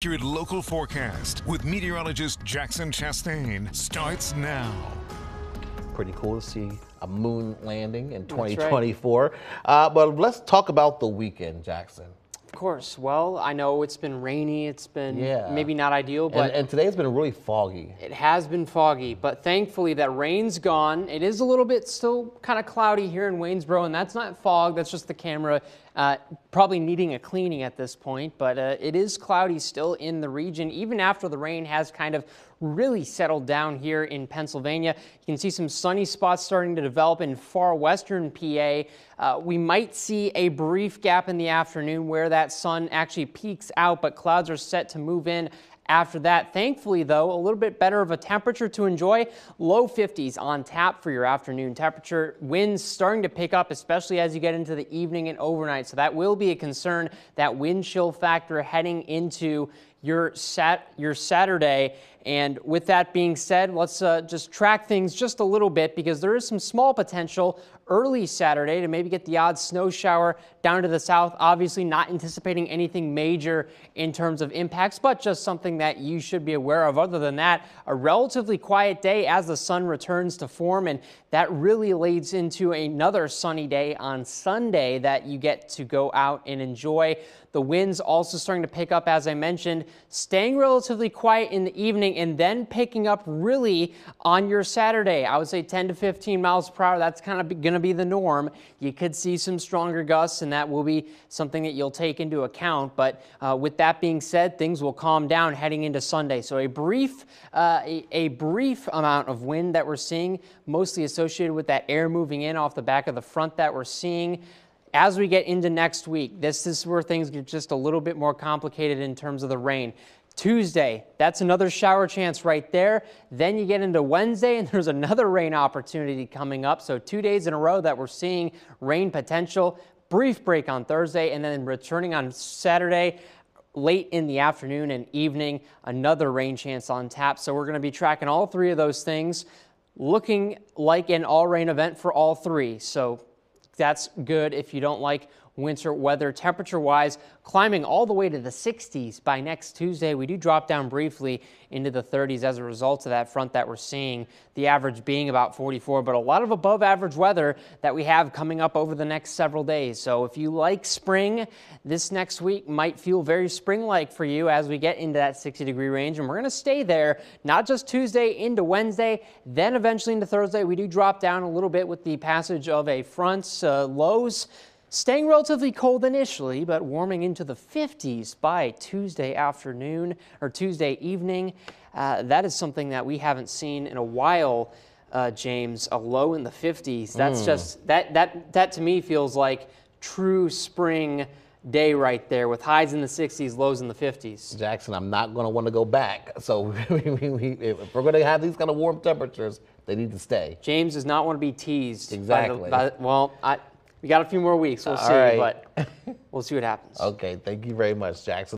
Accurate local forecast with meteorologist Jackson Chastain starts now. Pretty cool to see a moon landing in 2024. Right. But let's talk about the weekend, Jackson. Of course. Well, I know it's been rainy. It's been maybe not ideal, but and today's been really foggy. It has been foggy, but thankfully that rain's gone. It is a little bit still kind of cloudy here in Waynesboro, and that's not fog. That's just the camera probably needing a cleaning at this point, but it is cloudy still in the region, even after the rain has kind of really settled down here in Pennsylvania. You can see some sunny spots starting to develop in far western PA. We might see a brief gap in the afternoon where that sun actually peaks out, but clouds are set to move in after that. Thankfully, though, a little bit better of a temperature to enjoy. Low 50s on tap for your afternoon temperature. Winds starting to pick up, especially as you get into the evening and overnight. So that will be a concern, that wind chill factor heading into your Saturday. And with that being said, let's just track things just a little bit, because there is some small potential early Saturday to maybe get the odd snow shower down to the south. Obviously not anticipating anything major in terms of impacts, but just something that you should be aware of. Other than that, a relatively quiet day as the sun returns to form, and that really leads into another sunny day on Sunday that you get to go out and enjoy. The winds also starting to pick up, as I mentioned, staying relatively quiet in the evening and then picking up really on your Saturday. I would say 10 to 15 miles per hour. That's kind of going to be the norm. You could see some stronger gusts, and that will be something that you'll take into account. But with that being said, things will calm down heading into Sunday. So a brief amount of wind that we're seeing, mostly associated with that air moving in off the back of the front that we're seeing. As we get into next week, this is where things get just a little bit more complicated in terms of the rain. Tuesday, that's another shower chance right there. Then you get into Wednesday, and there's another rain opportunity coming up. So 2 days in a row that we're seeing rain potential. Brief break on Thursday, and then returning on Saturday, late in the afternoon and evening, another rain chance on tap. So we're going to be tracking all three of those things, looking like an all-rain event for all three. So that's good if you don't like winter weather. Temperature-wise, climbing all the way to the 60s by next Tuesday. We do drop down briefly into the 30s as a result of that front that we're seeing, the average being about 44, but a lot of above average weather that we have coming up over the next several days. So if you like spring, this next week might feel very spring-like for you as we get into that 60-degree range, and we're going to stay there, not just Tuesday into Wednesday, then eventually into Thursday. We do drop down a little bit with the passage of a front. Lows staying relatively cold initially, but warming into the 50s by Tuesday afternoon or Tuesday evening. That is something that we haven't seen in a while, James, a low in the 50s. That's just, that to me feels like true spring day right there, with highs in the 60s, lows in the 50s. Jackson, I'm not going to want to go back. So if we're going to have these kind of warm temperatures, they need to stay. James does not want to be teased. Exactly. We got a few more weeks. We'll see, right. but we'll see what happens. Okay, thank you very much, Jackson.